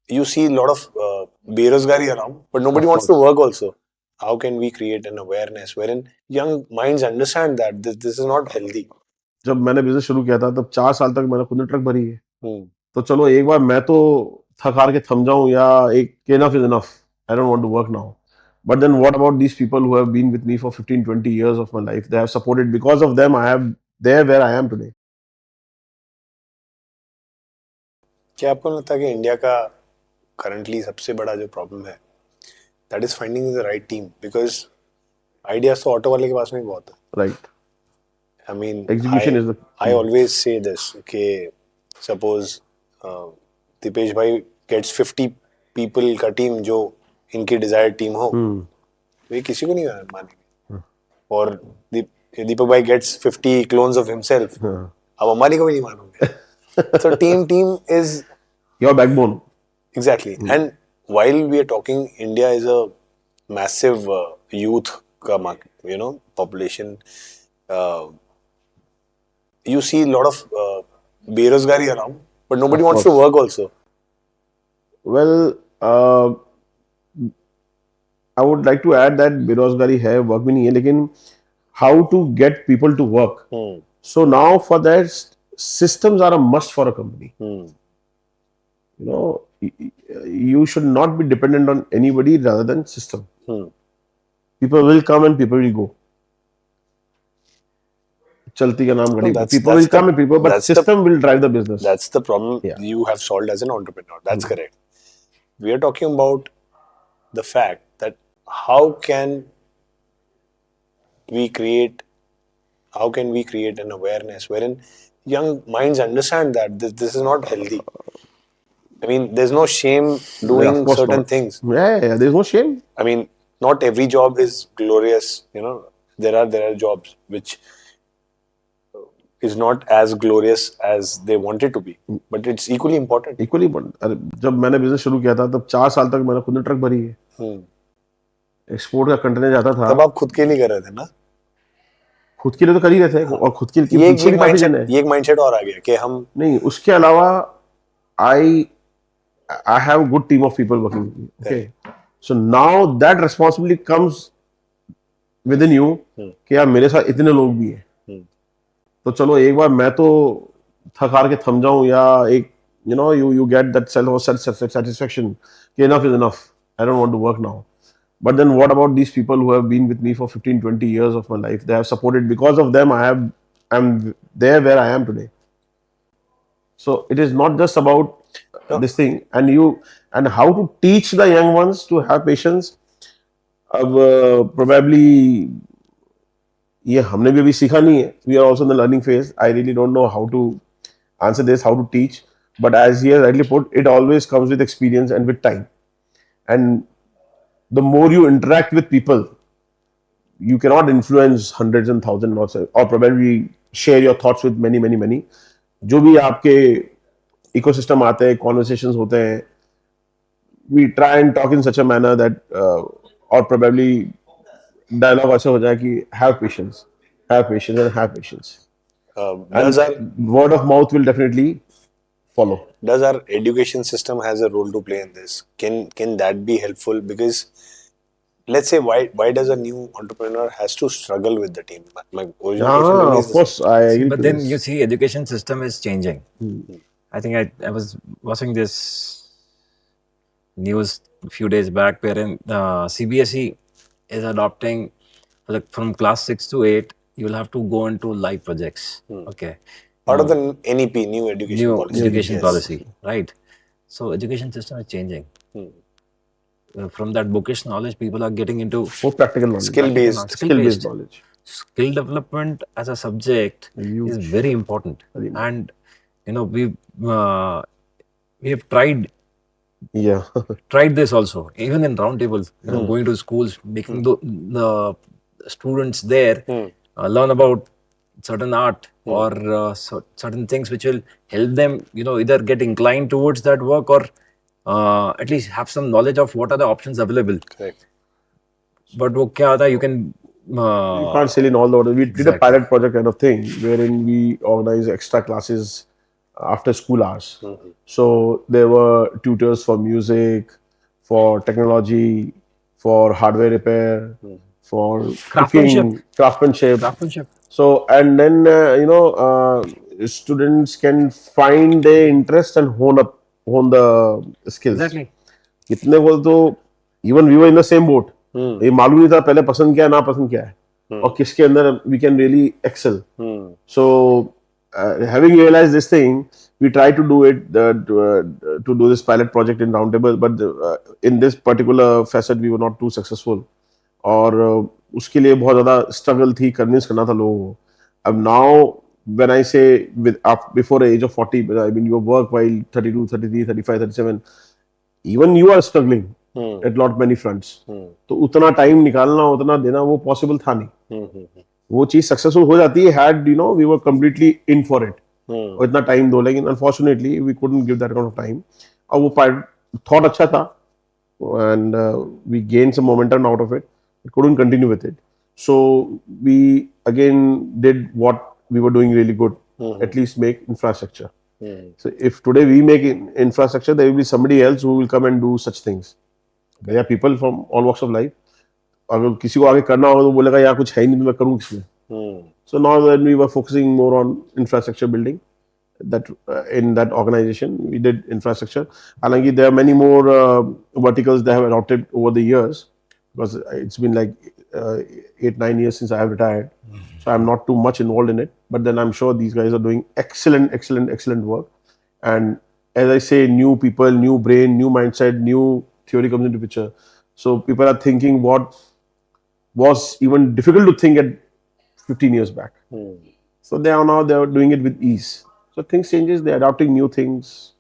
you see a lot of berozgari around, but nobody Of wants to course. work also. How can we create an awareness wherein young minds understand that this is not healthy? जब मैंने business शुरू किया था तब 4 साल तक मैंने खुद ने ट्रक भरी है, Hmm. तो चलो एक बार मैं तो थक हार के थम जाऊं या एक enough is enough, I don't want to work now. But then what about these people who have been with me for 15, 20 years of my life? They have supported. Because of them, I have there where I am today. क्या आपको लगता है कि India का currently सबसे बड़ा जो problem है that is finding the right team? Because ideas तो ऑटो वाले के पास में ही बहुत है. Right. I mean, Execution is the I key. always say this, okay, suppose Dipesh bhai gets 50 people का टीम जो इनकी desired टीम हो, तो ये किसी को नहीं मानेंगे. और दीपक भाई gets 50 clones of himself, अब अंबानी को भी नहीं मानोगे. So team is Your backbone. exactly. And while we are talking, India is a massive youth ka market, population. You see a lot of berozgari around, but nobody Of wants to course. work also. Well, I would like to add that बेरोजगारी है, work भी नहीं है, लेकिन how to get people to work. So now for that, systems are a must for a company. You know, you should not be dependent on anybody rather than system. People will come and people will go. चलती का नाम घड़ी. People will come and people, but system will drive the business. That's the problem Yeah. you have solved as an entrepreneur. That's correct. We are talking about the fact that how can we create an awareness wherein young minds understand that this is not healthy. I mean, there's no shame doing Of course certain not. things. Yeah, there's no shame. I mean, not every job is glorious. There are jobs which is not as glorious as they want it to be, but it's equally important. Equally important. अरे जब मैंने business शुरू किया था तब 4 साल तक मैंने खुद ने ट्रक भरी है. एक्सपोर्ट का कंटेनर जाता था. तब आप खुद के लिए कर रहे थे ना? खुद के लिए तो कर ही रहे थे, और खुद के लिए पीछे भी काफी जन है. ये एक माइंडसेट और आ गया कि हम नहीं, उसके अलावा I have a good team of people working with me. Okay. So now that responsibility comes within you कि यार मेरे साथ इतने लोग भी हैं. तो चलो एक बार मैं तो थक हार के थम जाऊं या एक you get that self satisfaction कि enough is enough, I don't want to work now. But then what about these people who have been with me for 15, 20 years of my life? They have supported. Because of them, I'm there where I am today. So it is not just about this thing, and how to teach the young ones to have patience. Probably ये हमने भी अभी सीखा नहीं है. We are also in the learning phase. I really don't know how to answer this, how to teach. But as he has rightly put, it always comes with experience and with time. And the more you interact with people, you cannot influence hundreds and thousands or probably share your thoughts with many, many, many. जो भी आपके ecosystem आते हैं, conversations होते हैं, we try and talk in such a manner that or probably dialogue ऐसे हो जाए कि have patience and have patience. And word of mouth will definitely follow. Does our education system has a role to play in this? Can that be helpful? Because let's say why does a new entrepreneur has to struggle with the team? My original question really is Of course, I agree. But then you see, education system is changing. I think I was watching this news a few days back wherein CBSE is adopting, like from class 6 to 8, you'll have to go into live projects. Okay. Part of the NEP, new education policy, right? So education system is changing. From that bookish knowledge, people are getting into more practical knowledge, skill-based knowledge. Skill development as a subject is very important. And we have tried this also, even in roundtables, going to schools, making the students there learn about certain art or certain things which will help them, either get inclined towards that work or at least have some knowledge of what are the options available. Correct. But wo kya hota, you can you can't sell in all the orders. We did a pilot project kind of thing wherein we organize extra classes after school hours. So there were tutors for music, for technology, for hardware repair, for cooking, craftsmanship. So and then students can find their interest and hone the skills. Exactly. कितने को तो even we were in the same boat, ये मालूम नहीं था पहले पसंद क्या है ना पसंद क्या है और किसके अंदर we can really excel. So having realized this thing, we try to do it to do this pilot project in Roundtable, but in this particular facet we were not too successful. और उसके लिए बहुत ज़्यादा struggle थी, convince करना था लोगों को. अब now when I say before the age of 40, I mean your work while 32, 33, 35, 37, even you are struggling at lot many fronts. तो उतना टाइम निकालना, उतना देना वो पॉसिबल था नहीं. वो चीज सक्सेसफुल हो जाती है had we were completely in for it. और इतना टाइम दो, लेकिन unfortunately we couldn't give that kind of time. और वो thought अच्छा था and we gained some momentum out of it. We couldn't continue with it. So we again did what we were doing really good, at least make infrastructure. So if today we make infrastructure, there will be somebody else who will come and do such things. There are people from all walks of life. अगर किसी को आगे करना होगा तो बोलेगा यार कुछ है ही नहीं तो मैं करूँ किसमें. So now that we were focusing more on infrastructure building, that in that organization we did infrastructure. हालांकि there are many more verticals they have adopted over the years, because it's been like 8-9 years since I have retired, so I'm not too much involved in it. But then I'm sure these guys are doing excellent work. And as I say, new people, new brain, new mindset, new theory comes into picture. So people are thinking what was even difficult to think at 15 years back. So they are doing it with ease. So things changes, they're adopting new things.